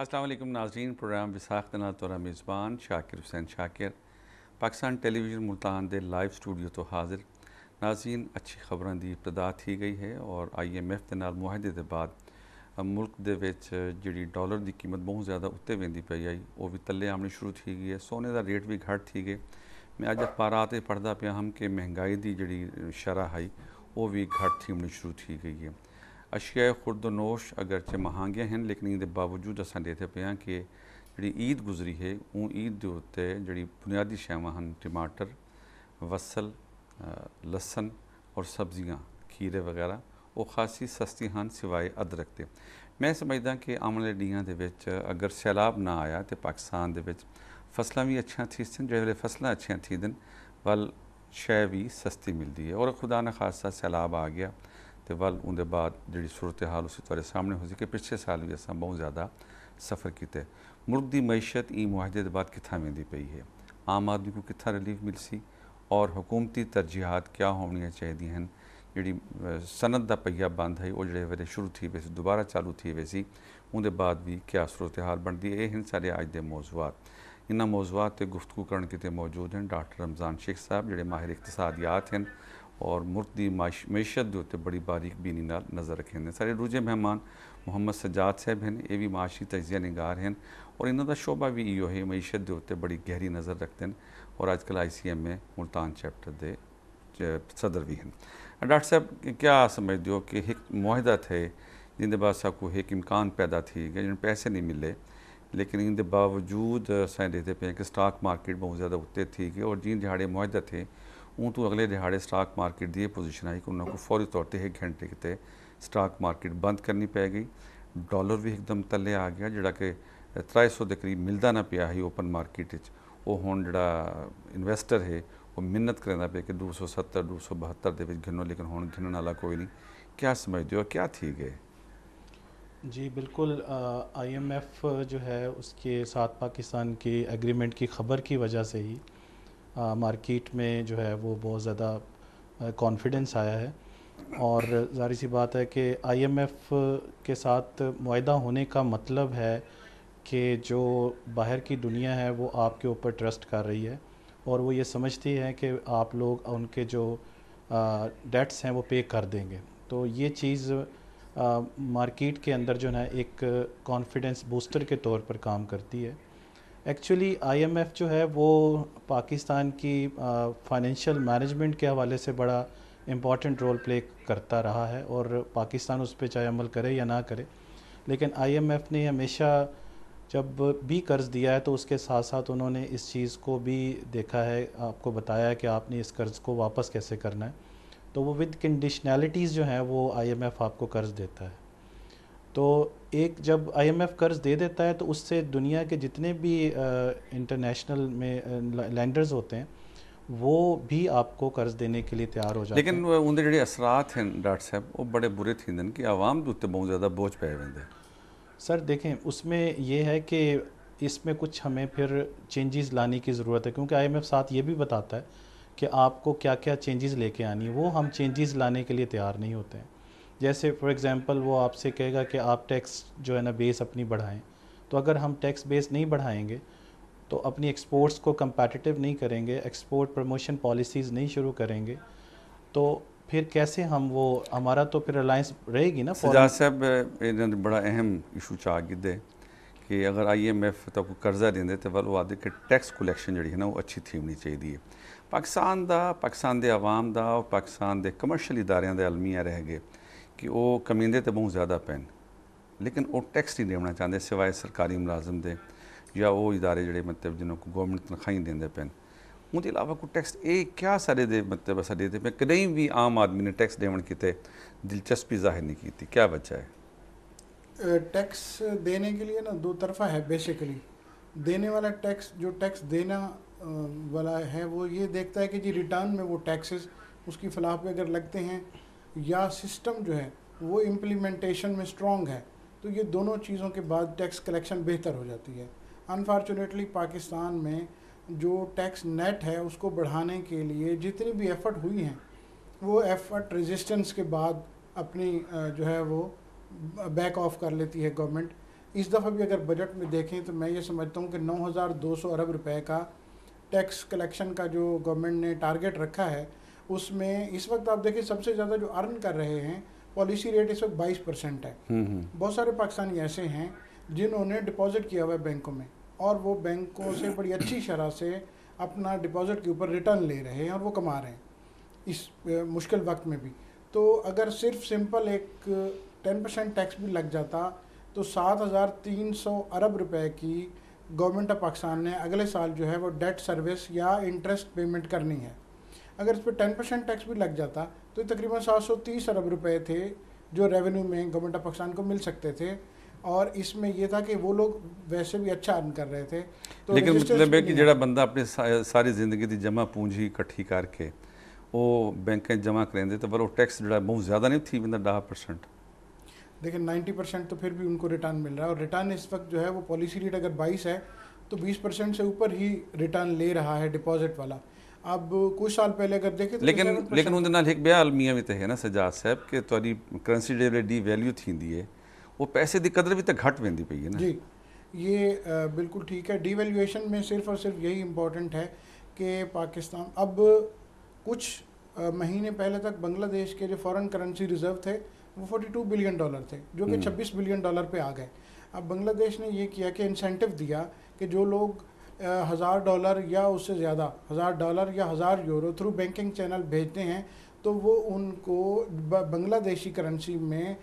अस्सलाम वालेकुम नाज़रीन। प्रोग्राम विसाख तना तोरा मेज़बान शाकिर हुसैन शाकिर पाकिस्तान टेलीविज़न मुल्तान दे लाइव स्टूडियो तो हाजिर। नाज़रीन, अच्छी खबरां दी इब्तदा थी गई है और IMF दे नाल मुआहदे दे बाद मुल्क दे विच जिहड़ी डॉलर दी कीमत बहुत ज़्यादा उत्ते वेंदी पई आई, वो भी तले आमनी शुरू थी गई है। सोने का रेट भी घट थी गए। मैं अज अखबारात पढ़दा पिया हम कि महंगाई की जिहड़ी शरह आई वो भी घट थी आमनी शुरू थी गई है। अशिया खुर्दनोश अगरचे महंगियां हैं, लेकिन इहदे बावजूद असां देखते पे हैं कि जी ईद गुजरी है उन ईद के उत्ते जी बुनियादी शैवां हैं टमाटर, वसल, लसन और सब्जियां, खीरे वगैरह वो खासी सस्ती हैं सिवाय अदरक के। मैं समझदा कि आने वाले दिनों के विच अगर सैलाब ना आया तो पाकिस्तान के फसलें भी अच्छियां थी सन। जो वे फसलें अच्छियां थी दिन वल शै भी सस्ती मिलती है और खुदा न खासा सैलाब आ गया तो वल उनके बाद जी सूरत हाल उसी तुहारे सामने हो सी कि पिछले साल भी असां बहुत ज़्यादा सफ़र किया। मुल्क की मैशत ई मुआहदे के बाद कित्था वेंदी पई है, आम आदमी को कित्था रिलीफ मिल सी और हुकूमती तरजीहात क्या होनी चाहिए हैं। जी सनत का पहिया बंद है वो जो वे शुरू थी वैसी दोबारा चालू थी वैसी उनके बाद भी क्या सूरत हाल बनती है। ये सारे अज के मौजूद। इन्होंने मौजूद पर गुफ्तगू करने कितने मौजूद हैं डॉक्टर रमज़ान शेख साहब जोड़े माहिर इकतसादियात हैं और मुल्क की मैशत के उत्ते बड़ी बारीक बीनी नाल नज़र रखें। सारे दूजे मेहमान मुहम्मद सज्जाद साहब हैं, ये भी माशी तजिया निगार हैं और इन्हों का शोबा भी इो है, मैशत के उत्ते बड़ी गहरी नज़र रखते हैं और अजकल ICMA मुल्तान चैप्टर के सदर भी हैं। डॉक्टर साहब क्या समझते हो कि एक मुआहदा थे जिनके बाद सबको एक इम्कान पैदा थी कि जिन पैसे नहीं मिले, लेकिन इनके बावजूद असें देखते पे कि स्टॉक मार्केट बहुत ज़्यादा उत्ते थी गए और जिन दिहाड़े मुआहदा थे उन तो अगले दिहाड़े स्टॉक मार्केट की पोजीशन आई कि उन्होंने फौरी तौर पर 1 घंटे कितने स्टॉक मार्केट बंद करनी पै गई। डॉलर भी एकदम तले आ गया जोड़ा कि 300 के करीब मिलता ना पिया ही ओपन मार्केट वो हुण जोड़ा इन्वेस्टर है वो मिन्नत करना पे कि 270 272 के गिनो, लेकिन हुण गिनने वाला कोई नहीं। क्या समझते हो क्या थी गए? जी बिल्कुल। IMF जो है उसके साथ पाकिस्तान की एग्रीमेंट की ख़बर की वजह से ही मार्केट में जो है वो बहुत ज़्यादा कॉन्फिडेंस आया है और ज़ाहिर सी बात है कि IMF के साथ मुआहदा होने का मतलब है कि जो बाहर की दुनिया है वो आपके ऊपर ट्रस्ट कर रही है और वो ये समझती है कि आप लोग उनके जो डेट्स हैं वो पे कर देंगे। तो ये चीज़ मार्केट के अंदर जो है एक कॉन्फिडेंस बूस्टर के तौर पर काम करती है। एक्चुअली IMF जो है वो पाकिस्तान की फाइनेंशियल मैनेजमेंट के हवाले से बड़ा इम्पॉर्टेंट रोल प्ले करता रहा है और पाकिस्तान उस पर चाहे अमल करे या ना करे, लेकिन IMF ने हमेशा जब भी कर्ज़ दिया है तो उसके साथ साथ उन्होंने इस चीज़ को भी देखा है, आपको बताया है कि आपने इस कर्ज़ को वापस कैसे करना है। तो वो विद कंडीशनैलिटीज़ जो हैं वो IMF आपको कर्ज़ देता है। तो एक जब IMF कर्ज़ दे देता है तो उससे दुनिया के जितने भी इंटरनेशनल में लैंडर्स होते हैं वो भी आपको कर्ज़ देने के लिए तैयार हो जाते लेकिन हैं। उनके जो असरात हैं डॉक्टर साहब वो बड़े बुरे थे कि आवाम के उत्ते बहुत ज़्यादा बोझ पै वेंदे। सर देखें, उसमें ये है कि इसमें कुछ हमें फिर चेंजेस लाने की ज़रूरत है, क्योंकि IMF साथ ये भी बताता है कि आपको क्या क्या चेंजेस लेके आनी है। वो हम चेंजेस लाने के लिए तैयार नहीं होते हैं। जैसे फॉर एग्जांपल वो आपसे कहेगा कि आप टैक्स जो है ना बेस अपनी बढ़ाएं, तो अगर हम टैक्स बेस नहीं बढ़ाएंगे तो अपनी एक्सपोर्ट्स को कंपेटिटिव नहीं करेंगे, एक्सपोर्ट प्रमोशन पॉलिसीज़ नहीं शुरू करेंगे, तो फिर कैसे हम वो हमारा तो फिर रिलायंस रहेगी ना सजाद फॉरेन। साहब इन्होंने बड़ा अहम इशू चा गिदे कि अगर IMF तो कोई कर्जा देंदे तो वल वो आदे कि टैक्स कलैक्शन जी है ना वो अच्छी थी होनी चाहिए। पाकिस्तान का पाकिस्तान के आवाम का और पाकिस्तान के कमर्शियल इदारों के अलमिया रह गए कि वो कमींदे तो बहुत ज़्यादा पैन, लेकिन वो टैक्स नहीं देना चाहते सिवाय सरकारी मुलाजम दे या वो इदारे जोड़े मतलब जिन्होंने गवर्नमेंट तनख्वाही देंदे पैन। उनके अलावा कोई टैक्स ये क्या सारे दे मतलब असा देते पे कहीं भी आम आदमी ने टैक्स देवन किते दिलचस्पी जाहिर नहीं की थी। क्या वजह है? टैक्स देने के लिए ना दो तरफा है बेसिकली। देने वाला टैक्स जो टैक्स देना वाला है वो ये देखता है कि जी रिटर्न में वो टैक्सेस उसकी फलाह पे अगर लगते हैं या सिस्टम जो है वो इम्प्लीमेंटेशन में स्ट्रॉन्ग है, तो ये दोनों चीज़ों के बाद टैक्स कलेक्शन बेहतर हो जाती है। अनफॉर्चुनेटली पाकिस्तान में जो टैक्स नेट है उसको बढ़ाने के लिए जितनी भी एफ़र्ट हुई हैं वो एफ़र्ट रेजिस्टेंस के बाद अपनी जो है वो बैक ऑफ कर लेती है गवर्नमेंट। इस दफ़ा भी अगर बजट में देखें तो मैं ये समझता हूँ कि 9,200 अरब रुपए का टैक्स कलेक्शन का जो गवर्नमेंट ने टारगेट रखा है, उसमें इस वक्त आप देखिए सबसे ज़्यादा जो अर्न कर रहे हैं, पॉलिसी रेट इस वक्त 22% है। बहुत सारे पाकिस्तानी ऐसे हैं जिन्होंने डिपॉजिट किया हुआ है बैंकों में, और वो बैंकों से बड़ी अच्छी शरह से अपना डिपॉजिट के ऊपर रिटर्न ले रहे हैं और वो कमा रहे हैं इस मुश्किल वक्त में भी। तो अगर सिर्फ सिंपल एक 10% टैक्स भी लग जाता तो 7,300 अरब रुपए की गवर्नमेंट ऑफ पाकिस्तान ने अगले साल जो है वो डेट सर्विस या इंटरेस्ट पेमेंट करनी है। अगर इस पर 10% टैक्स भी लग जाता तो तकरीबन 730 अरब रुपए थे जो रेवेन्यू में गवर्नमेंट ऑफ पाकिस्तान को मिल सकते थे, और इसमें यह था कि वो लोग वैसे भी अच्छा अर्न कर रहे थे। तो लेकिन मतलब है कि जो बंदा अपनी सारी जिंदगी की जमा पूंजी इकट्ठी करके वो बैंक जमा करेंगे तो वो टैक्स जो बहुत ज़्यादा नहीं थी बंदा 10%। देखिए 90% तो फिर भी उनको रिटर्न मिल रहा है, और रिटर्न इस वक्त जो है वो पॉलिसी रेट अगर 22 है तो 20% से ऊपर ही रिटर्न ले रहा है डिपॉजिट वाला। अब कुछ साल पहले अगर देखें तो लेकिन उनके नाल एक ॿिया अलमिया भी तो है ना सजाद साहब कि तुहारी करंसी जो डी वैल्यू थींदी है वो पैसे की कदर भी तो घट वेंदी पई है ना। जी, ये बिल्कुल ठीक है। डीवैल्यूएशन में सिर्फ और सिर्फ यही इम्पोर्टेंट है कि पाकिस्तान अब कुछ महीने पहले तक बांग्लादेश के जो फॉरेन करेंसी रिजर्व थे वो 42 बिलियन डॉलर थे, जो कि 26 बिलियन डॉलर पे आ गए। अब बांग्लादेश ने ये किया कि इंसेंटिव दिया कि जो लोग $1,000 या उससे ज़्यादा $1,000 या 1,000 यूरो थ्रू बैंकिंग चैनल भेजते हैं तो वो उनको बांग्लादेशी करेंसी में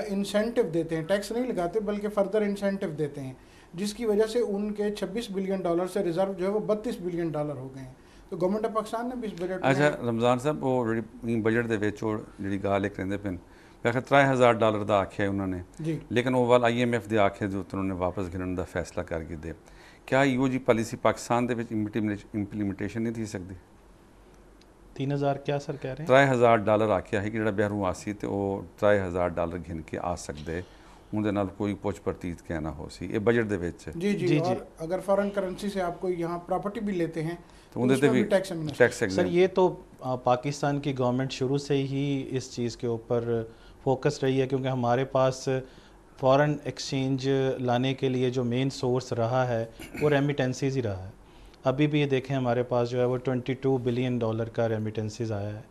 इंसेंटिव देते हैं, टैक्स नहीं लगाते बल्कि फर्दर इंसेंटिव देते हैं, जिसकी वजह से उनके 26 बिलियन डॉलर से रिजर्व जो है वो 32 बिलियन डॉलर हो गए हैं। तो गवर्नमेंट ऑफ पाकिस्तान ने भी इस बजट अच्छा रमज़ान साहब वो जी बजट दे विच जी गाल एक करेंदे पिन $3,000 का आख्या उन्होंने जी, लेकिन वो वाल IMF के आखे जो उन्होंने वापस गिनने का फैसला करके दे, क्या यो जी पॉलिसी पाकिस्तान के इंप्लीमेंटेशन नहीं थी सकती? 3,000 क्या सर कह रहे हैं? $3,000 आख्या है कि जो बहरूं आसी तो वो $3,000 घिन के आ सकते उनके नाल कोई पुछ परतीत कहना हो सी ये बजट दे विच। जी जी, जी, और जी। अगर फॉरेन करेंसी से आप कोई यहाँ प्रॉपर्टी भी लेते हैं तो उनके भी टैक्स सर ये तो पाकिस्तान की गवर्नमेंट शुरू से ही इस चीज़ के ऊपर फोकस रही है, क्योंकि हमारे पास फॉरेन एक्सचेंज लाने के लिए जो मेन सोर्स रहा है वो रेमिटेंसीज ही रहा है। अभी भी ये देखें हमारे पास जो है वो $22 बिलियन का रेमिटेंसीज आया है,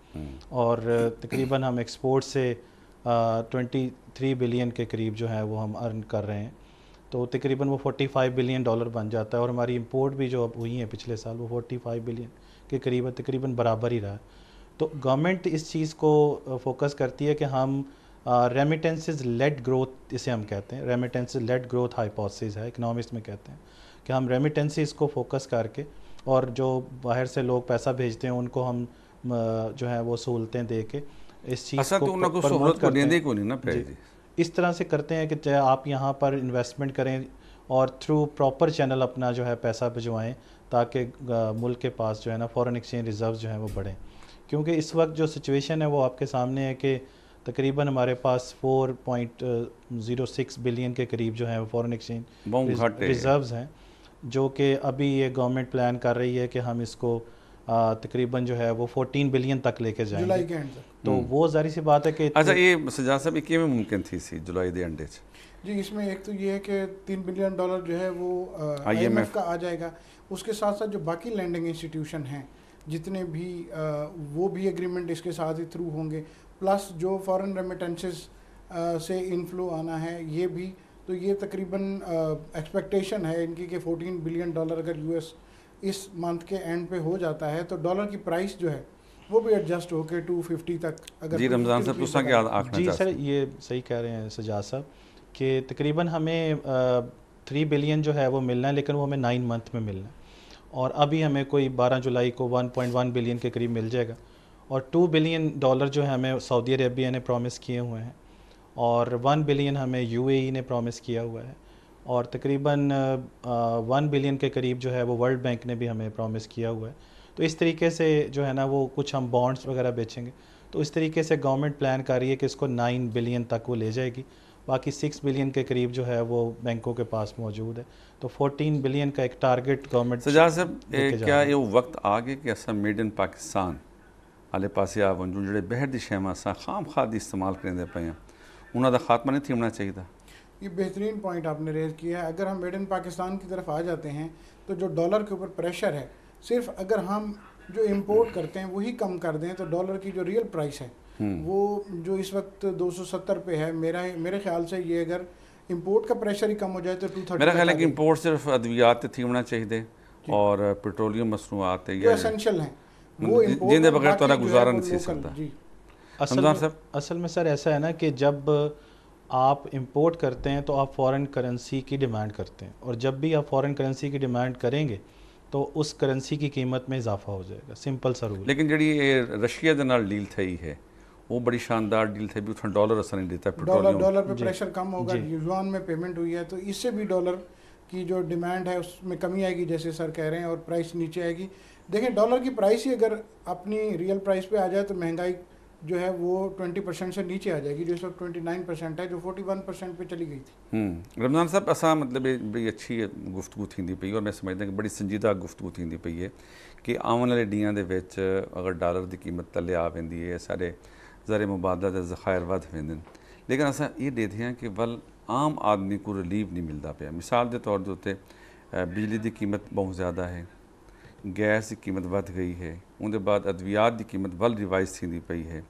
और तकरीबन हम एक्सपोर्ट से 23 बिलियन के करीब जो है वो हम अर्न कर रहे हैं, तो तकरीबन वो $45 बिलियन बन जाता है। और हमारी इंपोर्ट भी जो अब हुई है पिछले साल वो 45 बिलियन के करीब तकरीबन बराबर ही रहा है। तो गवर्नमेंट इस चीज़ को फोकस करती है कि हम रेमिटेंसेस लेड ग्रोथ, इसे हम कहते हैं रेमिटेंसेस लेड ग्रोथ हाइपोथेसिस है, इकोनॉमिक्स में कहते हैं कि हम रेमिटेंसेस को फोकस करके और जो बाहर से लोग पैसा भेजते हैं उनको हम जो है वो सहूलतें दे के इस चीज़ को प्रमोट करते हैं। इस तरह से करते हैं कि चाहे आप यहाँ पर इन्वेस्टमेंट करें और थ्रू प्रॉपर चैनल अपना जो है पैसा भिजवाएं ताकि मुल्क के पास जो है ना फॉरेन एक्सचेंज रिजर्व जो है वो बढ़ें। क्योंकि इस वक्त जो सिचुएशन है वो आपके सामने है कि तकरीबन हमारे पास 4.06 बिलियन के करीब जो है फॉरेन एक्सचेंज रिजर्व्स हैं, जो कि अभी ये गवर्नमेंट प्लान कर रही है कि हम इसको तकरीबन जो है वो 14 बिलियन तक लेके जाएंगे जुलाई के एंड तक। तो वो जारी सी बात है कि अच्छा ये सजाद साहब ये किवें मुमकिन थी सी जुलाई के एंड जी, इसमें एक तो ये है कि $3 बिलियन जो है वो IMF का आ जाएगा, उसके साथ साथ जो बाकी लैंडिंग इंस्टीट्यूशन हैं जितने भी वो भी एग्रीमेंट इसके साथ ही थ्रू होंगे, प्लस जो फॉरेन रेमिटेंसेस से इनफ्लो आना है ये भी। तो ये तकरीबन एक्सपेक्टेशन है इनकी कि $14 बिलियन अगर US इस मंथ के एंड पे हो जाता है तो डॉलर की प्राइस जो है वो भी एडजस्ट होकर 250 तक अगर जी रमज़ान साहब तुसा क्या आखना जी सर ये सही कह रहे हैं सजाद साहब कि तकरीबन हमें 3 बिलियन जो है वो मिलना है, लेकिन वो हमें 9 मंथ में मिलना है, और अभी हमें कोई 12 जुलाई को 1.1 बिलियन के करीब मिल जाएगा, और $2 बिलियन जो है हमें सऊदी अरेबिया ने प्रॉमिस किए हुए हैं, और 1 बिलियन हमें UAE ने प्रॉमिस किया हुआ है, और तकरीबन 1 बिलियन के करीब जो है वो वर्ल्ड बैंक ने भी हमें प्रॉमिस किया हुआ है। तो इस तरीके से जो है ना वो कुछ हम बॉन्ड्स वगैरह बेचेंगे, तो इस तरीके से गवर्नमेंट प्लान कर रही है कि इसको 9 बिलियन तक वो ले जाएगी, बाकी 6 बिलियन के करीब जो है वो बैंकों के पास मौजूद है। तो 14 बिलियन का एक टारगेट गवर्नमेंट सजाद साहब क्या ये वक्त आ गया कि असां मेड इन पाकिस्तान आले पासे आ वंजू जो बहर दी शैवां असां खाम खाद इस्तेमाल करेंदे पे हैं उन्हों का खात्मा नहीं थी होना चाहिए? ये बेहतरीन पॉइंट आपने रेज़ किया है। अगर हम मेड इन पाकिस्तान की तरफ आ जाते हैं तो जो डॉलर के ऊपर प्रेशर है, सिर्फ अगर हम जो इंपोर्ट करते हैं वही कम कर दें तो डॉलर की जो रियल प्राइस है वो जो इस वक्त 270 पे है, मेरे ख्याल से ये अगर इंपोर्ट का प्रेशर ही कम हो जाए तो 230 मेरा ख्याल है कि इंपोर्ट सिर्फ अद्वियात थी होना चाहिए और पेट्रोलियम मसनूआत जो एसेंशियल हैं वो जिंदे बगैर तो गुजारा नहीं सकता। जी असल में सर ऐसा है ना कि जब आप इंपोर्ट करते हैं तो आप फॉरेन करेंसी की डिमांड करते हैं, और जब भी आप फॉरेन करेंसी की डिमांड करेंगे तो उस करेंसी की कीमत में इजाफा हो जाएगा। सिंपल सा रूल। लेकिन जी रशिया के नाल डील थी है वो बड़ी शानदार डील थी भी उसमें डॉलर असर नहीं देता, डॉलर पे प्रेशर कम होगा, युआन में पेमेंट हुई है तो इससे भी डॉलर की जो डिमांड है उसमें कमी आएगी जैसे सर कह रहे हैं, और प्राइस नीचे आएगी। देखें डॉलर की प्राइस ही अगर अपनी रियल प्राइस पे आ जाए तो महंगाई जो है वो 20% से नीचे आ जाएगी, जो इस वक्त 29% है, जो 41% पे चली गई थी। रमज़ान साहब असा मतलब बड़ी अच्छी गुफ्तगू थी पई और मैं समझदा कि बड़ी संजीदा गुफ्तगू थी पई है कि आने वाले डियां दे विच अगर डॉलर की कीमत तले आ वेंदी है, सारे ज़र मुबादला के ज़खायर वध वेंदे, लेकिन असा ये देखते हैं कि वल आम आदमी को रिलीफ नहीं मिलता पाया। मिसाल के तौर के उत्ते बिजली की कीमत बहुत ज़्यादा है, गैस की कीमत वध गई है, उनके बाद अद्वियात की कीमत वल रिवाइज थी पई है,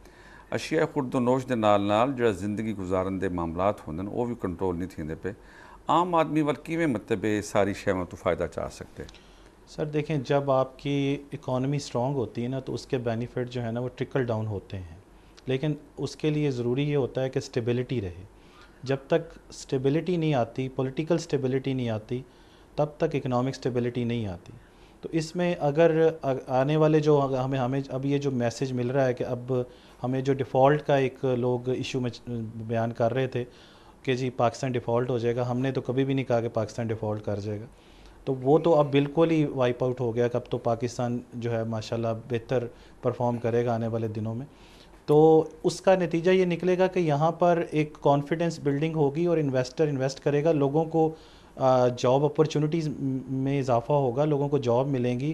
अशिया खुर्दोनोश के नाल नाल जो जिंदगी गुजारन के मामलात होंगे वो भी कंट्रोल नहीं थींदे पे। आम आदमी वल किवें मतलब सारी शैवां तो फ़ायदा चाह सकते? सर देखें, जब आपकी इकॉनमी स्ट्रॉन्ग होती है ना तो उसके बेनिफिट जो है ना वो ट्रिकल डाउन होते हैं, लेकिन उसके लिए ज़रूरी ये होता है कि स्टेबिलिटी रहे। जब तक स्टेबिलिटी नहीं आती, पॉलिटिकल स्टेबिलिटी नहीं आती, तब तक इकोनॉमिक स्टेबिलिटी नहीं आती। तो इसमें अगर आने वाले जो हमें अब ये जो मैसेज मिल रहा है कि अब हमें जो डिफ़ॉल्ट का एक लोग इशू में बयान कर रहे थे कि जी पाकिस्तान डिफ़ॉल्ट हो जाएगा, हमने तो कभी भी नहीं कहा कि पाकिस्तान डिफ़ॉल्ट कर जाएगा, तो वो तो अब बिल्कुल ही वाइप आउट हो गया कि अब तो पाकिस्तान जो है माशाल्लाह बेहतर परफॉर्म करेगा आने वाले दिनों में। तो उसका नतीजा ये निकलेगा कि यहाँ पर एक कॉन्फिडेंस बिल्डिंग होगी और इन्वेस्टर इन्वेस्ट करेगा, लोगों को जॉब अपॉर्चुनिटीज़ में इजाफा होगा, लोगों को जॉब मिलेंगी,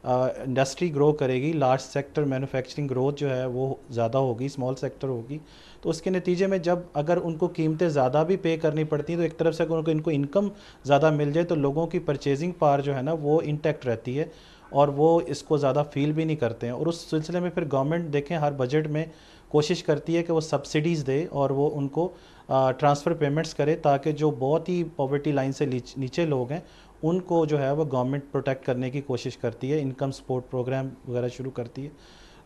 इंडस्ट्री ग्रो करेगी, लार्ज सेक्टर मैन्युफैक्चरिंग ग्रोथ जो है वो ज़्यादा होगी, स्मॉल सेक्टर होगी। तो उसके नतीजे में जब अगर उनको कीमतें ज़्यादा भी पे करनी पड़ती हैं तो एक तरफ से अगर इनको इनकम ज़्यादा मिल जाए तो लोगों की परचेजिंग पावर जो है ना वो इंटैक्ट रहती है और वो इसको ज़्यादा फील भी नहीं करते हैं। और उस सिलसिले में फिर गवर्नमेंट देखें हर बजट में कोशिश करती है कि वो सब्सिडीज़ दे और वो उनको ट्रांसफ़र पेमेंट्स करे ताकि जो बहुत ही पॉवर्टी लाइन से नीचे लोग हैं उनको जो है वो गवर्नमेंट प्रोटेक्ट करने की कोशिश करती है, इनकम सपोर्ट प्रोग्राम वगैरह शुरू करती है।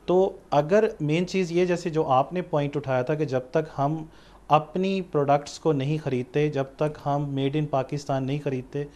तो अगर मेन चीज़ ये जैसे जो आपने पॉइंट उठाया था कि जब तक हम अपनी प्रोडक्ट्स को नहीं ख़रीदते, जब तक हम मेड इन पाकिस्तान नहीं ख़रीदते,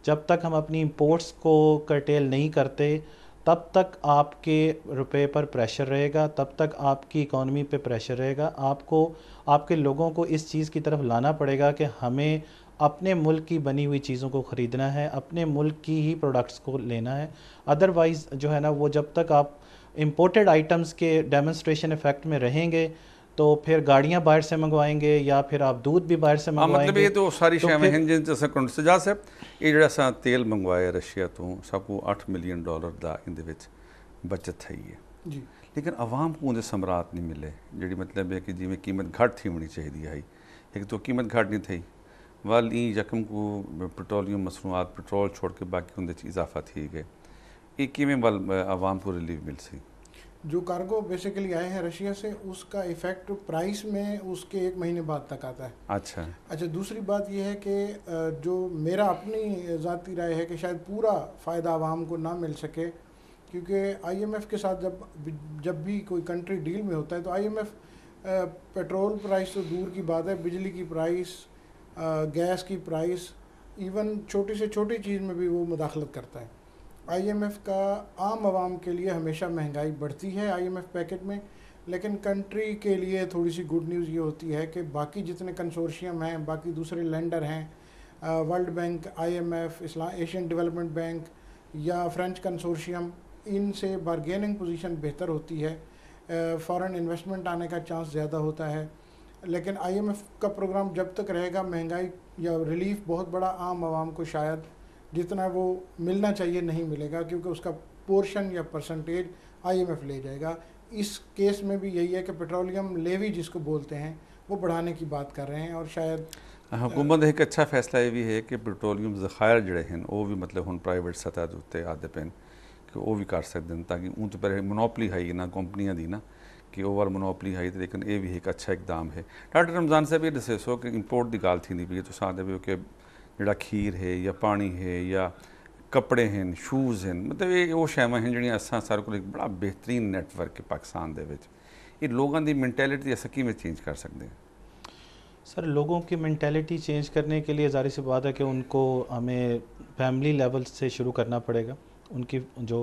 जब तक हम अपनी इंपोर्ट्स को कर्टेल नहीं करते, तब तक आपके रुपए पर प्रेशर रहेगा, तब तक आपकी इकॉनमी पे प्रेशर रहेगा। आपको आपके लोगों को इस चीज़ की तरफ लाना पड़ेगा कि हमें अपने मुल्क की बनी हुई चीज़ों को ख़रीदना है, अपने मुल्क की ही प्रोडक्ट्स को लेना है। अदरवाइज़ जो है ना वो जब तक आप इम्पोर्टेड आइटम्स के डेमोन्स्ट्रेशन इफ़ेक्ट में रहेंगे तो फिर गाड़ियाँ बाहर से मंगवाएंगे या फिर आप दूध भी बाहर से मंगवाएंगे। मतलब ये तो सारी शैवां हैं जिन जैसे सजा साहब ये जो असा तेल मंगवाया रशिया तो सबको $8 मिलियन का इन बचत थी है जी, लेकिन आवाम को उन्हें समरात नहीं मिले जी, मतलब है कि जिमें कीमत घट थी होनी चाहिए है, एक तो कीमत घट नहीं थी वाल ई यकम को पेट्रोलियम मसनूआत पेट्रोल छोड़ के बाकी उनके इजाफा थी गए, ये किमें वाल आवाम को रिलीफ मिल सी? जो कार्गो बेसिकली आए हैं रशिया से उसका इफ़ेक्ट प्राइस में उसके 1 महीने बाद तक आता है। अच्छा, दूसरी बात यह है कि जो मेरा अपनी ज़ाती राय है कि शायद पूरा फ़ायदा आवाम को ना मिल सके, क्योंकि IMF के साथ जब भी कोई कंट्री डील में होता है तो IMF पेट्रोल प्राइस तो दूर की बात है, बिजली की प्राइस, गैस की प्राइस, इवन छोटी से छोटी चीज़ में भी वो मुदाखलत करता है। IMF का आम आवाम के लिए हमेशा महंगाई बढ़ती है IMF पैकेज में, लेकिन कंट्री के लिए थोड़ी सी गुड न्यूज़ ये होती है कि बाकी जितने कंसोर्शियम हैं, बाकी दूसरे लेंडर हैं, world bank, IMF, Asian development bank या फ्रेंच कंसोर्शियम, इनसे बारगेनिंग पोजीशन बेहतर होती है, फॉरेन इन्वेस्टमेंट आने का चांस ज़्यादा होता है। लेकिन IMF का प्रोग्राम जब तक रहेगा महंगाई या रिलीफ बहुत बड़ा आम आवाम को शायद जितना वो मिलना चाहिए नहीं मिलेगा, क्योंकि उसका पोर्शन या परसेंटेज IMF ले जाएगा। इस केस में भी यही है कि पेट्रोलियम लेवी जिसको बोलते हैं वो बढ़ाने की बात कर रहे हैं और शायद हुकूमत एक अच्छा फैसला ये भी है कि पेट्रोलियम ज़खायर जड़े हैं वो भी मतलब हुण प्राइवेट सतह के उत्ते आते पे कि वो भी कर सकते हैं, ताकि ऊँ तो पहले मोनोपली है ना कंपनियां दी ना कि ओवर मोनोपली है, लेकिन ये भी एक अच्छा इकदाम है। डॉक्टर रमज़ान साहब ये दसे सो कि इंपोर्ट की गाल थी पी तुम आखते पे कि जड़ा खीर है या पानी है या कपड़े हैं शूज़ हैं, मतलब ये वो शैवां हैं जिहड़ियां असां सारे कोल एक बड़ा बेहतरीन नैटवर्क है पाकिस्तान दे विच, ये लोगों की मैंटेलिटी अस किवें चेंज कर सकते हैं? सर लोगों की मैंटेलिटी चेंज करने के लिए ज़ाहिर सी बात है कि उनको हमें फैमिली लेवल से शुरू करना पड़ेगा। उनकी जो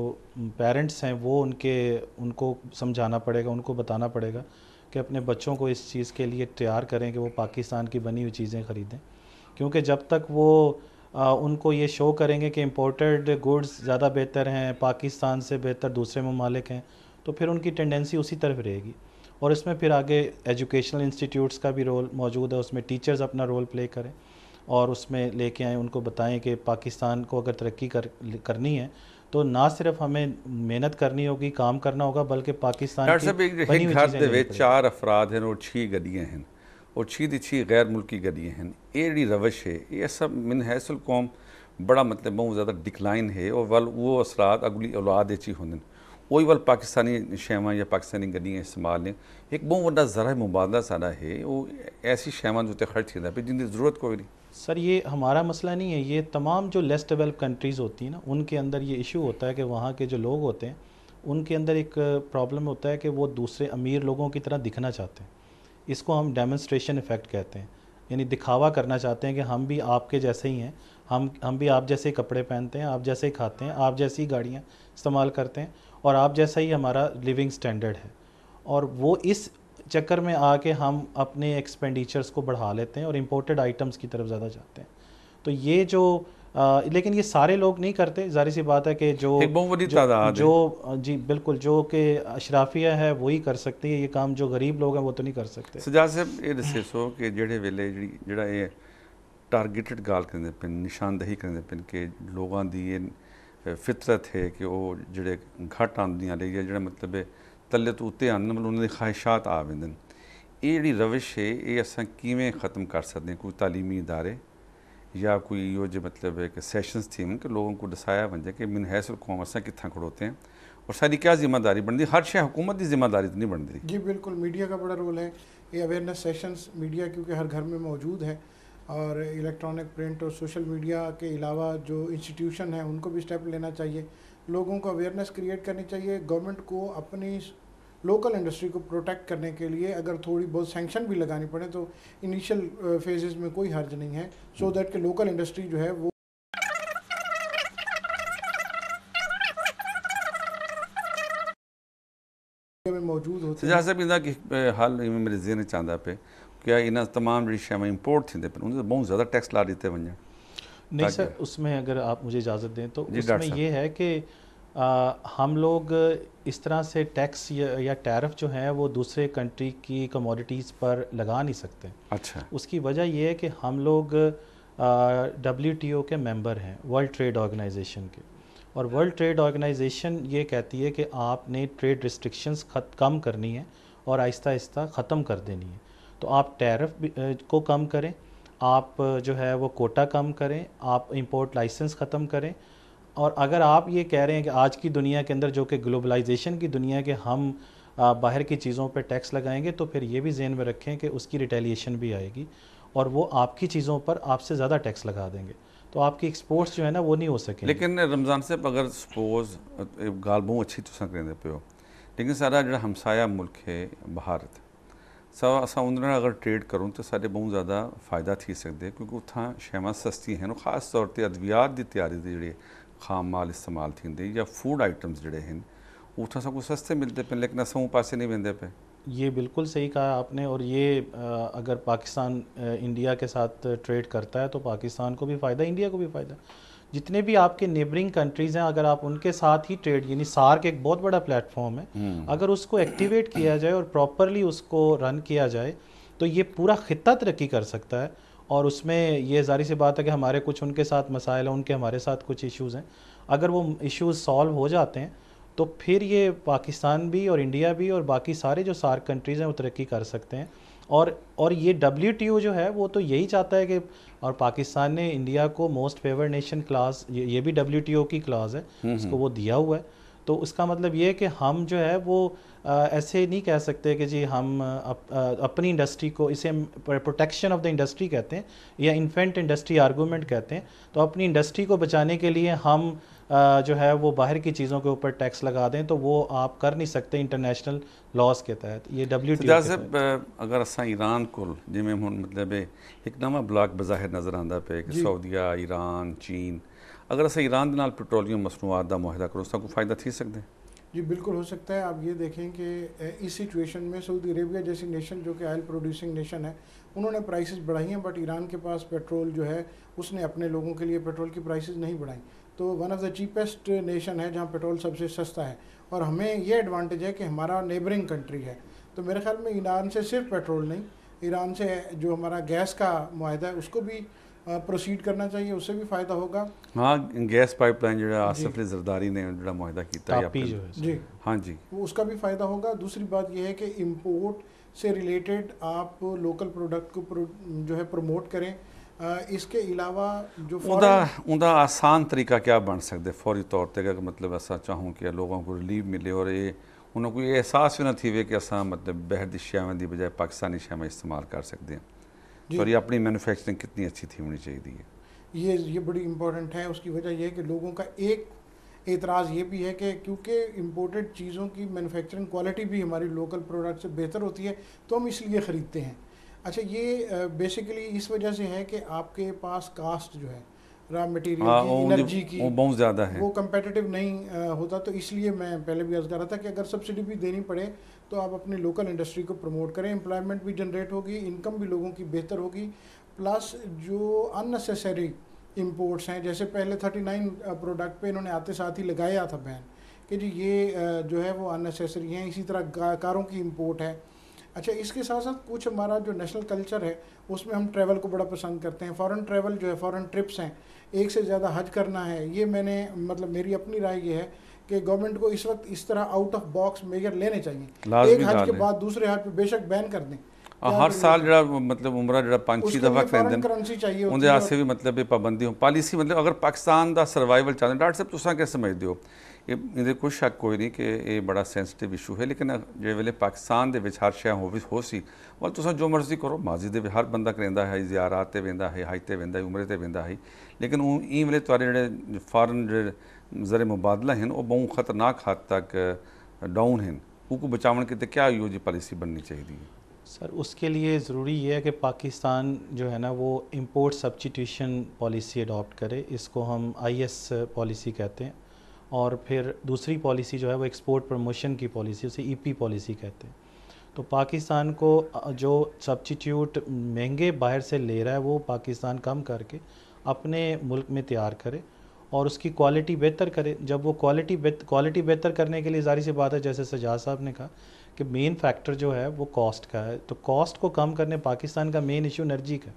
पेरेंट्स हैं वो उनको समझाना पड़ेगा, उनको बताना पड़ेगा कि अपने बच्चों को इस चीज़ के लिए तैयार करें कि वो पाकिस्तान की बनी हुई चीज़ें ख़रीदें। क्योंकि जब तक वो उनको ये शो करेंगे कि इम्पोर्टेड गुड्स ज़्यादा बेहतर हैं, पाकिस्तान से बेहतर दूसरे ममालिक हैं, तो फिर उनकी टेंडेंसी उसी तरफ रहेगी। और इसमें फिर आगे एजुकेशनल इंस्टीट्यूट्स का भी रोल मौजूद है, उसमें टीचर्स अपना रोल प्ले करें और उसमें लेके आएँ, उनको बताएं कि पाकिस्तान को अगर तरक्की करनी है तो ना सिर्फ हमें मेहनत करनी होगी, काम करना होगा, बल्कि पाकिस्तान डॉक्टर की साहब बनी एक हुई घर चीज़ें दे लेनी विच पड़ेगी। 4 अफराद हैं और 6 गड्डियां हैं और 6 दी 6 गैर मुल्की गड्डियां हैं, ये जी रवश है ये सब मिन हैसल कौम बड़ा मतलब बहुत ज़्यादा डिक्लाइन है और वल वो असरात अगली औलाद ही होंगे वही वल पाकिस्तानी शैवां या पाकिस्तानी गड्डियां इस्तेमाल ने एक बहुत बड़ा ज़रा मुबादला सारा है, वो ऐसी शैवां जो खर्च होता है जिनकी ज़रूरत कोई नहीं। सर ये हमारा मसला नहीं है, ये तमाम जो लेस डेवलप कंट्रीज़ होती हैं ना उनके अंदर ये इशू होता है कि वहाँ के जो लोग होते हैं उनके अंदर एक प्रॉब्लम होता है कि वो दूसरे अमीर लोगों की तरह दिखना चाहते हैं। इसको हम डेमोन्स्ट्रेशन इफ़ेक्ट कहते हैं, यानी दिखावा करना चाहते हैं कि हम भी आपके जैसे ही हैं, हम भी आप जैसे ही कपड़े पहनते हैं, आप जैसे ही खाते हैं, आप जैसी ही गाड़ियाँ इस्तेमाल करते हैं और आप जैसा ही हमारा लिविंग स्टैंडर्ड है। और वो इस चक्कर में आके हम अपने एक्सपेंडिचर्स को बढ़ा लेते हैं और इंपोर्टेड आइटम्स की तरफ ज़्यादा जाते हैं। तो ये जो लेकिन ये सारे लोग नहीं करते, ज़ाहिर सी बात है कि एक बहुत बड़ी तादाद है। जी बिल्कुल, जो कि अशराफिया है वही कर सकती है ये काम, जो गरीब लोग हैं वो तो नहीं कर सकते। सजाद साहब ये दसे सो कि जेड़े वेले जेड़ा ये टारगेटेड गाल करेंदे पे निशानदही करेंदे पे कि लोगों की ये फितरत है कि वो जेड़े घट आमदियां ले या जेड़ा मतलब तले तो उत्ते आन मतलब उन्होंने ख्वाहिशात आ वेंदन, ये जी रविश है ये असां किवें ख़त्म कर सकते हैं? कोई तालीमी इदारे या कोई यो जो मतलब एक सैशंस थी कि लोगों को दसाया वजे कि मिन हैसल कौम असां कित्थां खड़ोते हैं और सारी क्या जिम्मेदारी बनती, हर शे हुकूमत की जिम्मेदारी तो नहीं बनती। जी बिल्कुल, मीडिया का बड़ा रोल है, ये अवेयरनेस सेशंस मीडिया क्योंकि हर घर में मौजूद है और इलेक्ट्रॉनिक प्रिंट और सोशल मीडिया के अलावा जो इंस्टीट्यूशन है उनको भी स्टेप लेना चाहिए, लोगों को अवेयरनेस क्रिएट करनी चाहिए। गवर्नमेंट को अपनी लोकल इंडस्ट्री को प्रोटेक्ट करने के लिए अगर थोड़ी बहुत सैंक्शन भी लगानी पड़े तो इनिशियल फेजेस में कोई हर्ज नहीं है, सो दैट कि लोकल इंडस्ट्री जो है वो में मौजूद होते हैं। सजा साहब इंदा कि हाल में मेरे ज़हन चांदा पे क्या इन तमाम जी शैवां इंपोर्ट थींदे पे उन बहुत ज़्यादा टैक्स ला देते वञनि? नहीं सर, उसमें अगर आप मुझे इजाज़त दें तो जी डॉक्टर उसमें ये है कि हम लोग इस तरह से टैक्स या टैरिफ जो है वो दूसरे कंट्री की कमोडिटीज़ पर लगा नहीं सकते। अच्छा, उसकी वजह यह है कि हम लोग WTO के मेंबर हैं, वर्ल्ड ट्रेड ऑर्गेनाइजेशन के, और वर्ल्ड ट्रेड ऑर्गेनाइजेशन ये कहती है कि आपने ट्रेड रिस्ट्रिक्शंस कम करनी है और आहिस्ता आहिस्ता ख़त्म कर देनी है। तो आप टैरिफ को कम करें, आप जो है वो कोटा कम करें, आप इंपोर्ट लाइसेंस ख़त्म करें। और अगर आप ये कह रहे हैं कि आज की दुनिया के अंदर जो कि ग्लोबलाइजेशन की दुनिया के हम बाहर की चीज़ों पे टैक्स लगाएंगे, तो फिर ये भी ज़हन में रखें कि उसकी रिटेलिएशन भी आएगी और वो आपकी चीज़ों पर आपसे ज़्यादा टैक्स लगा देंगे, तो आपकी एक्सपोर्ट्स जो है ना वो नहीं हो सकेंगे। लेकिन रमज़ान साहब अगर सपोज गाल बहुत अच्छी तुसां करेंदे पे हो, लेकिन सारा जो हमसाया मुल्क है भारत, सब असां उन अगर ट्रेड करूँ तो साढ़े बहुत ज़्यादा फ़ायदा थी सकते क्योंकि उत्थां शैवां सस्ती हैं, खास तौर पर अद्वियात की तैयारी के जी खाम माल इस्तेमाल थींदे या फूड आइटम्स जोड़े हैं उत्थां सब कुछ सस्ते मिलते पे, लेकिन असां पासे नहीं वेंदे पे। ये बिल्कुल सही कहा आपने, और ये अगर पाकिस्तान इंडिया के साथ ट्रेड करता है तो पाकिस्तान को भी फ़ायदा, इंडिया को भी फ़ायदा। जितने भी आपके नेबरिंग कंट्रीज़ हैं अगर आप उनके साथ ही ट्रेड, यानी सार्क एक बहुत बड़ा प्लेटफॉर्म है, अगर उसको एक्टिवेट किया जाए और प्रॉपरली उसको रन किया जाए तो ये पूरा खित्ता तरक्की कर सकता है। और उसमें ये ज़ाहिर सी बात है कि हमारे कुछ उनके साथ मसाइल हैं, उनके हमारे साथ कुछ इश्यूज़ हैं, अगर वो इश्यूज़ सॉल्व हो जाते हैं तो फिर ये पाकिस्तान भी और इंडिया भी और बाकी सारे जो सार्क कंट्रीज़ हैं वो तरक्की कर सकते हैं। और ये WTO जो है वो तो यही चाहता है कि, और पाकिस्तान ने इंडिया को मोस्ट फेवर्ड नेशन क्लास, ये भी WTO की क्लास है, उसको वो दिया हुआ है। तो उसका मतलब ये है कि हम जो है वो ऐसे नहीं कह सकते कि जी हम अपनी इंडस्ट्री को, इसे प्रोटेक्शन ऑफ द इंडस्ट्री कहते हैं या इन्फेंट इंडस्ट्री आर्गूमेंट कहते हैं, तो अपनी इंडस्ट्री को बचाने के लिए हम जो है वो बाहर की चीज़ों के ऊपर टैक्स लगा दें, तो वो आप कर नहीं सकते इंटरनेशनल लॉज के तहत, ये WTO के तहत। अगर अस ईरान को जिमें हम मतलब एक नवा ब्लॉक बज़ाहिर नज़र आंदा पे कि सऊदीया, ईरान, चीन, अगर अस ईरान के नाल पेट्रोलियम मसनूआत का मुआहदा करो उसका कोई फ़ायदा थी सकता है? जी बिल्कुल हो सकता है। आप ये देखें कि इस सिचुएशन में सऊदी अरेबिया जैसी नेशन जो कि ऑयल प्रोड्यूसिंग नेशन है, उन्होंने प्राइसेस बढ़ाई हैं, बट ईरान के पास पेट्रोल जो है उसने अपने लोगों के लिए पेट्रोल की प्राइसेस नहीं बढ़ाई। तो one of the cheapest nation है जहाँ पेट्रोल सबसे सस्ता है, और हमें ये एडवांटेज है कि हमारा नेबरिंग कंट्री है। तो मेरे ख्याल में ईरान से सिर्फ पेट्रोल नहीं, ईरान से जो हमारा गैस का मुआहदा है उसको भी प्रोसीड करना चाहिए, उससे भी फ़ायदा होगा। हाँ, गैस पाइपलाइन जो आसिफ अली जरदारी ने जो मुआहदा किया है जी, हाँ जी, उसका भी फ़ायदा होगा। दूसरी बात यह है कि इंपोर्ट से रिलेटेड आप लोकल प्रोडक्ट को जो है प्रमोट करें। इसके अलावा जो उनका आसान तरीका क्या बन सकते फौरी तौर पर, अगर मतलब ऐसा चाहूँ कि लोगों को रिलीफ मिले और ये उन्होंने कोई एहसास भी ना थी कि असा मतलब बाहर दी शैवां की बजाय पाकिस्तानी शैवां इस्तेमाल कर सकते हैं, और ये अपनी मैन्युफैक्चरिंग कितनी अच्छी थी होनी चाहिए। ये बड़ी इम्पोर्टेंट है। उसकी वजह यह है कि लोगों का एक एतराज़ ये भी है कि क्योंकि इम्पोर्टेड चीज़ों की मैन्युफैक्चरिंग क्वालिटी भी हमारी लोकल प्रोडक्ट से बेहतर होती है, तो हम इसलिए ख़रीदते हैं। अच्छा, ये बेसिकली इस वजह से है कि आपके पास कास्ट जो है रॉ मटेरियल की, एनर्जी की, वो बहुत ज़्यादा है, वो कंपेटिटिव नहीं होता। तो इसलिए मैं पहले भी अर्ज़ कर रहा था कि अगर सब्सिडी भी देनी पड़े तो आप अपनी लोकल इंडस्ट्री को प्रमोट करें, एम्प्लॉयमेंट भी जनरेट होगी, इनकम भी लोगों की बेहतर होगी। प्लस जो अननेसेसरी इंपोर्ट्स हैं, जैसे पहले 39 प्रोडक्ट पे इन्होंने आते साथ ही लगाया था बैन कि जी ये जो है वो अननेसेसरी हैं। इसी तरह कारों की इंपोर्ट है। अच्छा, इसके साथ साथ कुछ हमारा जो नेशनल कल्चर है उसमें हम ट्रैवल को बड़ा पसंद करते हैं। फ़ॉरेन ट्रैवल जो है, फ़ॉरेन ट्रिप्स हैं, एक से ज़्यादा हज करना है, ये मैंने मतलब मेरी अपनी राय ये है कि गवर्नमेंट को इस वक्त इस तरह आउट ऑफ बॉक्स मेजर लेने चाहिए। एक हज के बाद दूसरे हज पे बेशक बैन कर दें। हर साल जरा मतलब उम्र जरा 5-6 दफ़ा करेंदे करेंसी चाहिए, उनके आस्ते भी मतलब पाबंदी हो पॉलिसी, मतलब अगर पाकिस्तान का सर्वाइवल चाहते डॉक्टर साहब तुसा क्या समझते हो? ये कोई शक कोई नहीं कि ये बड़ा सेंसिटिव इशू है, लेकिन जो वेले पाकिस्तान दे विच हर शय हो सी वाल तुसा जो मर्जी करो, माजी दे हर बंदा करेंदा है, ज़ियारात ते वेंदा है, हज ते वेंदा है, उमरे ते वेंदा है, लेकिन ई वेले तुहाडे जेह्ड़े फॉरन ज़र मुबादला हैं वो बहुत खतरनाक हद तक डाउन हैं, उनको बचावन के क्या यो जी पॉलिसी बननी चाहिए? सर, उसके लिए ज़रूरी ये है कि पाकिस्तान जो है ना वो इंपोर्ट सब्स्टिट्यूशन पॉलिसी अडॉप्ट करे, इसको हम IS पॉलिसी कहते हैं। और फिर दूसरी पॉलिसी जो है वो एक्सपोर्ट प्रमोशन की पॉलिसी, उसे EP पॉलिसी कहते हैं। तो पाकिस्तान को जो सब्स्टिट्यूट महंगे बाहर से ले रहा है वो पाकिस्तान कम करके अपने मुल्क में तैयार करे और उसकी क्वालिटी बेहतर करे। जब वो क्वालिटी बेहतर करने के लिए ज़ाहिर सी बात है, जैसे सजाद साहब ने कहा कि मेन फैक्टर जो है वो कॉस्ट का है, तो कॉस्ट को कम करने पाकिस्तान का मेन इशू एनर्जी का।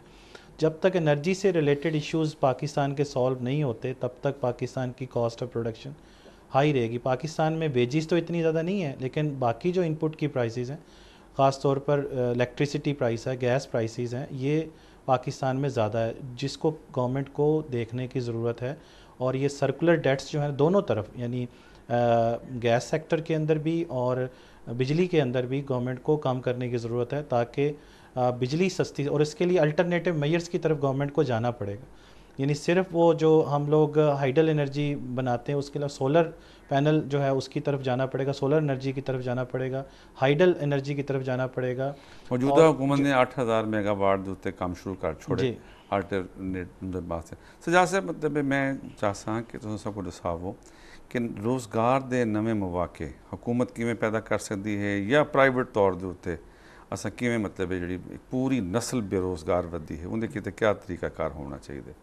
जब तक एनर्जी से रिलेटेड इश्यूज़ पाकिस्तान के सॉल्व नहीं होते तब तक पाकिस्तान की कॉस्ट ऑफ प्रोडक्शन हाई रहेगी। पाकिस्तान में वेजिस तो इतनी ज़्यादा नहीं है, लेकिन बाकी जो इनपुट की प्राइसेस हैं, ख़ास तौर पर इलेक्ट्रिसिटी प्राइस है, गैस प्राइसेस हैं, ये पाकिस्तान में ज़्यादा है, जिसको गवर्नमेंट को देखने की ज़रूरत है। और ये सर्कुलर डेट्स जो हैं दोनों तरफ, यानी गैस सेक्टर के अंदर भी और बिजली के अंदर भी गवर्नमेंट को काम करने की ज़रूरत है, ताकि बिजली सस्ती, और इसके लिए अल्टरनेटिव मेजर्स की तरफ गवर्नमेंट को जाना पड़ेगा। यानी सिर्फ वो जो हम लोग हाइडल एनर्जी बनाते हैं उसके अलावा सोलर पैनल जो है उसकी तरफ जाना पड़ेगा, सोलर एनर्जी की तरफ जाना पड़ेगा, हाइडल एनर्जी की तरफ जाना पड़ेगा। मौजूदा हुकूमत ने 8000 मेगावाट के उत्ते काम शुरू कर छोड़े अल्टरनेट बात है। सजाद साहब, मतलब मैं चाहता कि तुम सबको दसावो कि रोज़गार के नवे मौके हुकूमत किवें पैदा कर सकती है या प्राइवेट तौर के उत्ते असा किवें मतलब जी पूरी नस्ल बेरोज़गार वधी है, उनके किते क्या तरीकाकार होना चाहिए?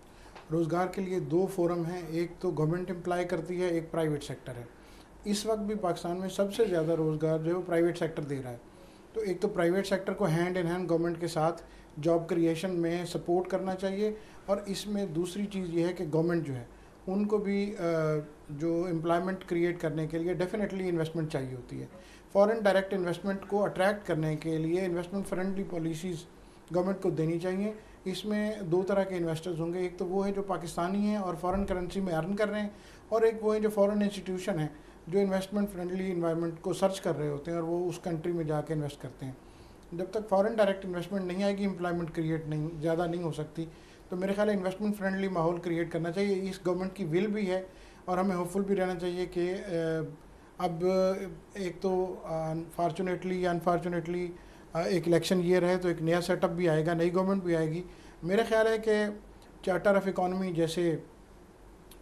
रोज़गार के लिए 2 फोरम हैं, एक तो गवर्नमेंट एम्प्लॉय करती है, एक प्राइवेट सेक्टर है। इस वक्त भी पाकिस्तान में सबसे ज़्यादा रोज़गार जो है वो प्राइवेट सेक्टर दे रहा है। तो एक तो प्राइवेट सेक्टर को हैंड इन हैंड गवर्नमेंट के साथ जॉब क्रिएशन में सपोर्ट करना चाहिए, और इसमें दूसरी चीज़ ये है कि गवर्नमेंट जो है उनको भी जो एम्प्लॉयमेंट क्रिएट करने के लिए डेफिनेटली इन्वेस्टमेंट चाहिए होती है। फॉरेन डायरेक्ट इन्वेस्टमेंट को अट्रैक्ट करने के लिए इन्वेस्टमेंट फ्रेंडली पॉलिसीज़ गवर्नमेंट को देनी चाहिए। इसमें दो तरह के इन्वेस्टर्स होंगे, एक तो वो है जो पाकिस्तानी हैं और फॉरेन करेंसी में अर्न कर रहे हैं, और एक वो है जो फॉरेन इंस्टीट्यूशन है जो इन्वेस्टमेंट फ्रेंडली इन्वायरमेंट को सर्च कर रहे होते हैं और वो उस कंट्री में जाके इन्वेस्ट करते हैं। जब तक फॉरेन डायरेक्ट इन्वेस्टमेंट नहीं आएगी, एम्प्लॉयमेंट क्रिएट नहीं ज़्यादा नहीं हो सकती। तो मेरे ख्याल है इन्वेस्टमेंट फ्रेंडली माहौल क्रिएट करना चाहिए। इस गवर्नमेंट की विल भी है और हमें होपफुल भी रहना चाहिए कि अब एक तो फॉर्चुनेटली या अनफॉर्चुनेटली एक इलेक्शन ईयर है तो एक नया सेटअप भी आएगा, नई गवर्नमेंट भी आएगी। मेरा ख्याल है कि चार्टर ऑफ इकॉनमी जैसे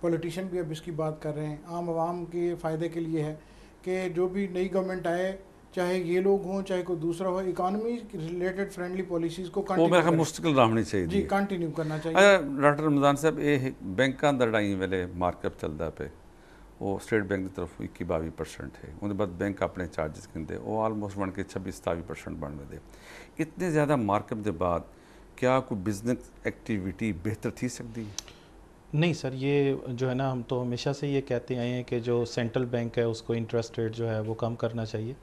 पॉलिटिशियन भी अब इसकी बात कर रहे हैं, आम आवाम के फ़ायदे के लिए है कि जो भी नई गवर्नमेंट आए, चाहे ये लोग हों चाहे कोई दूसरा हो, इकॉनमी रिलेटेड फ्रेंडली पॉलिसीज़ को मुश्किल रहनी चाहिए जी कंटिन्यू करना चाहिए। डॉक्टर रमज़ान साहब, ये बैंकों का लड़ाई वेले मार्कअप चलता पे वो स्टेट बैंक की तरफ 21-22% है, उसके बाद बैंक अपने चार्जिस गिनते वो ऑलमोस्ट बन के 26-27% बनने दे। इतने ज़्यादा मार्कअप के बाद क्या कोई बिजनेस एक्टिविटी बेहतर थी सकती है? नहीं सर, ये जो है ना, हम तो हमेशा से ये कहते आए हैं कि जो सेंट्रल बैंक है उसको इंटरेस्ट रेट जो है वो कम करना चाहिए,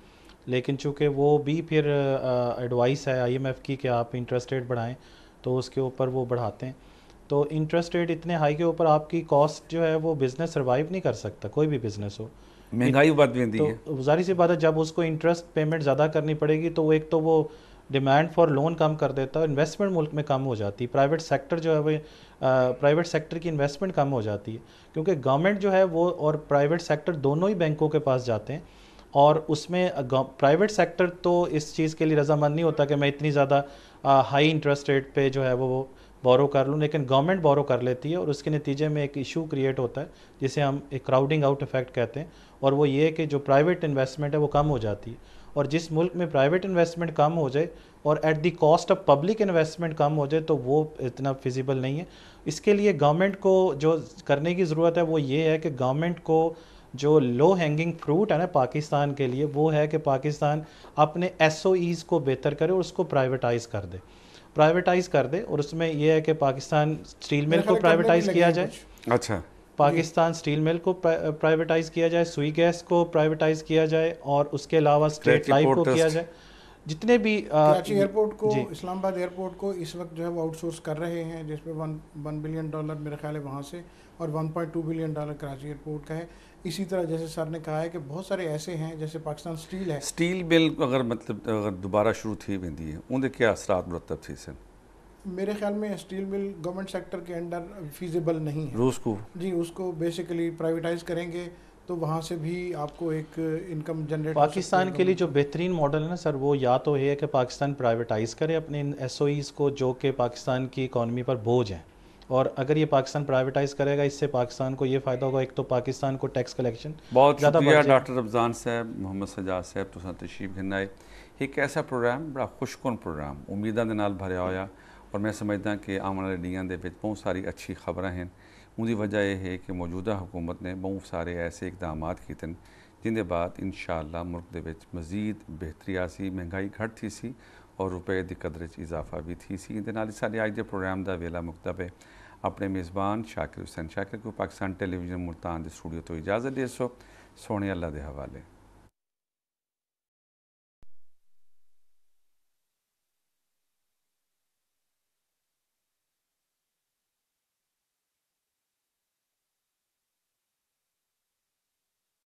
लेकिन चूँकि वो भी फिर एडवाइस है IMF की कि आप इंटरेस्ट रेट बढ़ाएं, तो उसके ऊपर वो बढ़ाते हैं। तो इंटरेस्ट रेट इतने हाई के ऊपर आपकी कॉस्ट जो है वो बिज़नेस सर्वाइव नहीं कर सकता, कोई भी बिज़नेस हो। महंगाई बात भी है तो जाहिर सी बात है, जब उसको इंटरेस्ट पेमेंट ज़्यादा करनी पड़ेगी तो वो एक तो वो डिमांड फॉर लोन कम कर देता है, इन्वेस्टमेंट मुल्क में कम हो जाती है, प्राइवेट सेक्टर जो है वो प्राइवेट सेक्टर की इन्वेस्टमेंट कम हो जाती है, क्योंकि गवर्नमेंट जो है वो और प्राइवेट सेक्टर दोनों ही बैंकों के पास जाते हैं, और उसमें प्राइवेट सेक्टर तो इस चीज़ के लिए रजामंद नहीं होता कि मैं इतनी ज़्यादा हाई इंटरेस्ट रेट पे जो है वो बोरो कर लूँ, लेकिन गवर्नमेंट बोरो कर लेती है और उसके नतीजे में एक इशू क्रिएट होता है जिसे हम एक क्राउडिंग आउट इफेक्ट कहते हैं, और वो ये कि जो प्राइवेट इन्वेस्टमेंट है वो कम हो जाती है। और जिस मुल्क में प्राइवेट इन्वेस्टमेंट कम हो जाए और at the cost of public investment कम हो जाए तो वो इतना फिजिबल नहीं है। इसके लिए गवर्नमेंट को जो करने की ज़रूरत है वो ये है कि गवर्नमेंट को जो लो हैंगिंग फ्रूट है ना पाकिस्तान के लिए, वो है कि पाकिस्तान अपने SOEs को बेहतर करे और उसको प्राइवेटाइज़ कर दे, और उसमें यह है कि पाकिस्तान स्टील मिल को प्राइवेटाइज़ किया जाए। अच्छा, पाकिस्तान स्टील मिल को प्राइवेटाइज़ किया जाए, सुई गैस को प्राइवेटाइज़ किया जाए, और उसके अलावा स्टेट लाइफ को किया जाए। जितने भी कराची एयरपोर्ट को, इस्लामाबाद एयरपोर्ट को इस वक्त जो है वो आउटसोर्स कर रहे हैं, जिसमें $1 बिलियन मेरे ख्याल है वहाँ से, और $1.2 बिलियन कराची एयरपोर्ट का है। इसी तरह जैसे सर ने कहा है कि बहुत सारे ऐसे हैं, जैसे पाकिस्तान स्टील है, स्टील मिल अगर मतलब अगर दोबारा शुरू थी वेंदी है उनके क्या असरात मुरतब थी सन? मेरे ख्याल में स्टील मिल गवर्नमेंट सेक्टर के अंडर फीजिबल नहीं है। रूस को जी उसको बेसिकली प्राइवेटाइज करेंगे तो वहाँ से भी आपको एक इनकम जनरेट। पाकिस्तान के लिए जो बेहतरीन मॉडल है ना सर, वो या तो है कि पाकिस्तान प्राइवेटाइज़ करे अपने इन SOEs को जो कि पाकिस्तान की इकॉनमी पर बोझ हैं, और अगर ये पाकिस्तान प्राइवेटाइज़ करेगा इससे पाकिस्तान को ये फ़ायदा होगा, एक तो पाकिस्तान को टैक्स कलेक्शन बहुत शुक्रिया डॉक्टर रमज़ान साहब, मोहम्मद सजाद साहब तुसां तशरीफ घिन आए। एक ऐसा प्रोग्राम बड़ा खुशकुन प्रोग्राम उम्मीदां दे नाल भरिया होया, और मैं समझदा कि आने वाले दिनां दे विच बहुत सारी अच्छी खबरां हैं। उनकी वजह यह है कि मौजूदा हुकूमत ने बहुत सारे ऐसे इकदाम कीते जिंदे बाद इंशाअल्लाह मुल्क दे विच मज़ीद बेहतरी आसी, महंगाई घट थी सी और रुपए की कदर च इजाफा भी थी सी। इहदे नाल साडे अज दे प्रोग्राम का वेला मुक्तब है। अपने मेज़बान शाकिर हुसैन शाकिर को पाकिस्तान टेलीविजन मुल्तान के स्टूडियो तो इजाज़त दे सो। सोने अल्लाह के हवाले।